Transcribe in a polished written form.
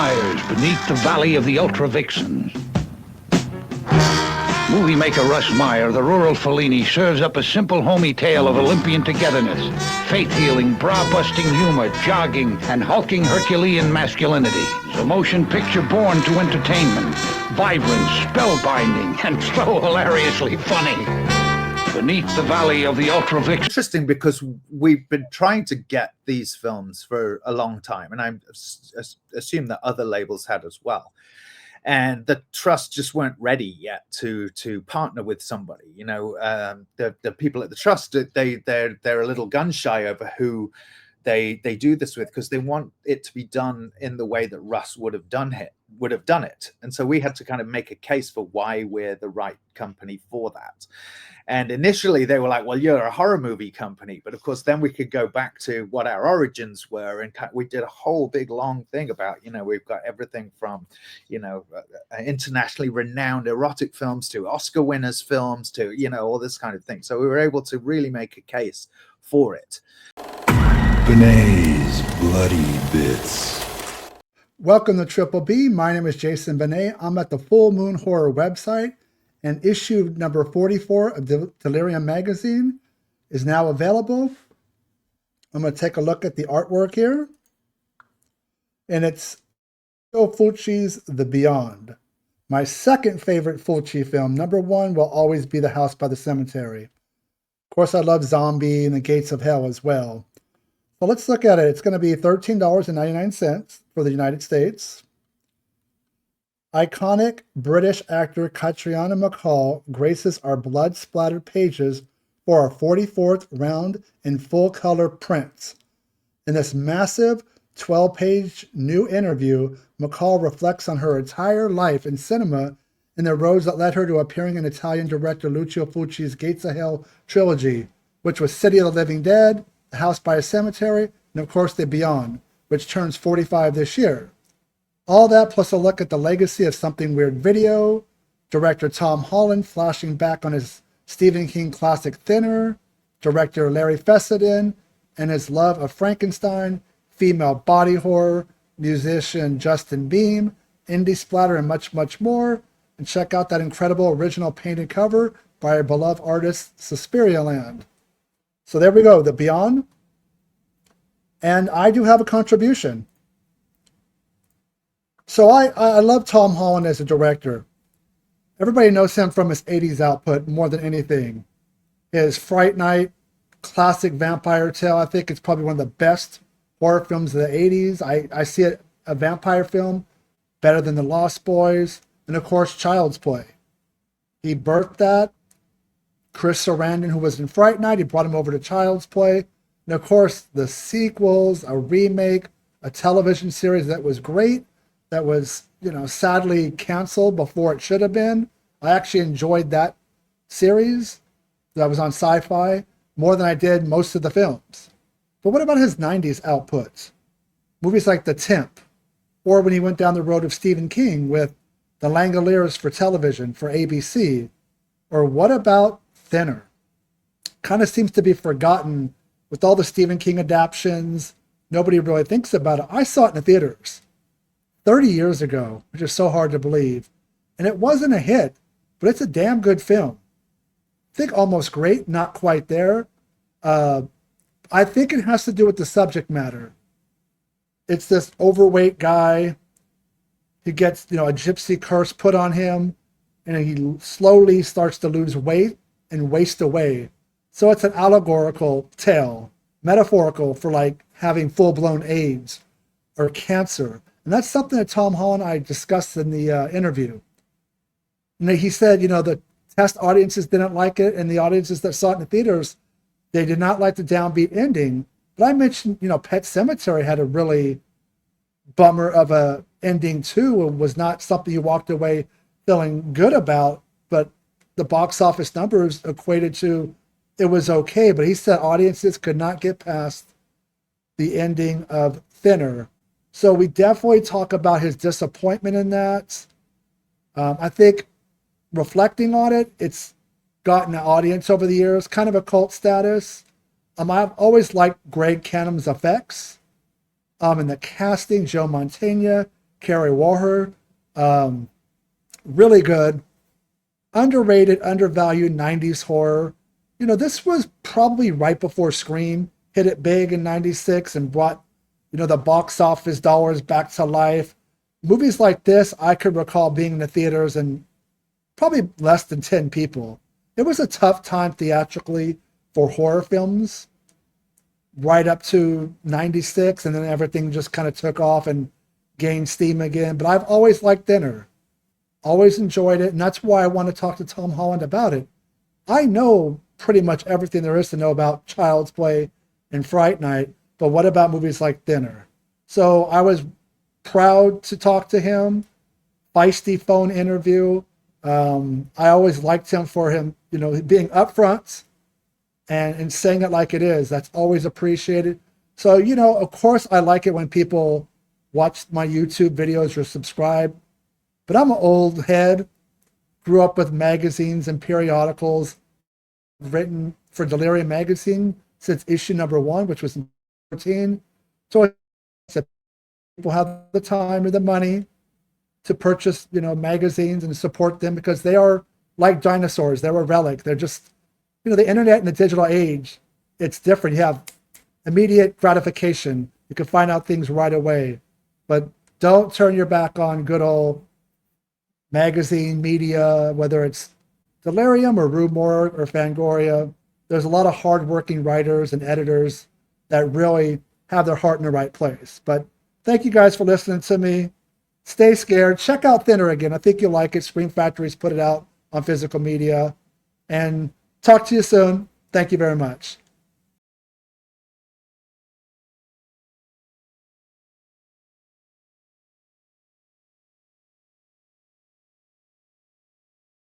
Myers beneath the valley of the Ultra Vixens. Movie maker Russ Meyer, the rural Fellini, serves up a simple, homey tale of Olympian togetherness, faith-healing, bra-busting humor, jogging, and hulking Herculean masculinity. It's a motion picture born to entertainment, vibrant, spellbinding, and so hilariously funny. Beneath the valley of the Ultra Vixens. Interesting, because we've been trying to get these films for a long time, and I assume that other labels had as well. And the trust just weren't ready yet to partner with somebody. You know, the people at the trust, they're a little gun shy over who they do this with, because they want it to be done in the way that Russ would have done it. And so we had to kind of make a case for why we're the right company for that. And initially they were like, well, you're a horror movie company. But of course, then we could go back to what our origins were. And we did a whole big long thing about, you know, we've got everything from, you know, internationally renowned erotic films to Oscar winners films to, you know, all this kind of thing. So we were able to really make a case for it. Benet's Bloody Bits. Welcome to Triple B. My name is Jason Benet. I'm at the Full Moon Horror website, and issue number 44 of Delirium magazine is now available. I'm going to take a look at the artwork here, and it's Joe Fulci's The Beyond. My second favorite Fulci film. Number one will always be The House by the Cemetery. Of course, I love Zombie and The Gates of Hell as well. So let's look at it. It's going to be $13.99 for the United States. Iconic British actor Catriona MacColl graces our blood-splattered pages for our 44th round in full-color prints. In this massive 12-page new interview, MacColl reflects on her entire life in cinema and the roads that led her to appearing in Italian director Lucio Fulci's Gates of Hell trilogy, which was City of the Living Dead, The House by a Cemetery, and of course The Beyond, which turns 45 this year. All that plus a look at the legacy of Something Weird Video, director Tom Holland flashing back on his Stephen King classic Thinner, director Larry Fessenden and his love of Frankenstein, female body horror, musician Justin Beam, indie splatter, and much, much more. And check out that incredible original painted cover by our beloved artist Suspiria Land. So there we go, The Beyond. And I do have a contribution. So I love Tom Holland as a director. Everybody knows him from his 80s output more than anything. His Fright Night, classic vampire tale, I think it's probably one of the best horror films of the 80s. I see it, a vampire film, better than The Lost Boys, and of course, Child's Play. He birthed that. Chris Sarandon, who was in Fright Night, he brought him over to Child's Play. And of course, the sequels, a remake, a television series that was great, that was, you know, sadly canceled before it should have been. I actually enjoyed that series that was on Sci-Fi more than I did most of the films. But what about his 90s outputs? Movies like The Temp, or when he went down the road of Stephen King with The Langoliers for television for ABC, or what about Thinner? Kind of seems to be forgotten with all the Stephen King adaptions. Nobody really thinks about it. I saw it in the theaters 30 years ago, which is so hard to believe. And it wasn't a hit, but it's a damn good film. I think almost great, not quite there. I think it has to do with the subject matter. It's this overweight guy. He gets, you know, a gypsy curse put on him, and he slowly starts to lose weight and waste away. So it's an allegorical tale, metaphorical for like having full-blown AIDS or cancer. And that's something that Tom Holland and I discussed in the interview. And he said, you know, the test audiences didn't like it, and the audiences that saw it in the theaters, they did not like the downbeat ending. But I mentioned, you know, Pet Sematary had a really bummer of a ending too. It was not something you walked away feeling good about, but the box office numbers equated to it was okay. But he said audiences could not get past the ending of Thinner. So we definitely talk about his disappointment in that. I think reflecting on it, it's gotten an audience over the years, kind of a cult status. I've always liked Greg Canham's effects. And the casting, Joe Mantegna, Carrie Warher. Really good. Underrated, undervalued 90s horror. You know, this was probably right before Scream hit it big in 96 and brought, you know, the box office dollars back to life. Movies like this, I could recall being in the theaters and probably less than 10 people. It was a tough time theatrically for horror films right up to 96, and then everything just kind of took off and gained steam again. But I've always liked Thinner, always enjoyed it, and that's why I want to talk to Tom Holland about it. I know pretty much everything there is to know about Child's Play and Fright Night, but what about movies like Thinner? So I was proud to talk to him. Feisty phone interview. I always liked him for him, you know, being upfront and saying it like it is. That's always appreciated. So, you know, of course I like it when people watch my YouTube videos or subscribe, but I'm an old head, grew up with magazines and periodicals, written for Delirium magazine since issue number 1, which was in 2014. So people have the time or the money to purchase, you know, magazines and support them because they are like dinosaurs. They're a relic. They're just, you know, the internet and the digital age, it's different. You have immediate gratification. You can find out things right away, but don't turn your back on good old magazine media, whether it's Delirium or Rue Morgue or Fangoria. There's a lot of hardworking writers and editors that really have their heart in the right place. But thank you guys for listening to me. Stay scared. Check out Thinner again. I think you'll like it. Scream Factory's put it out on physical media. And talk to you soon. Thank you very much.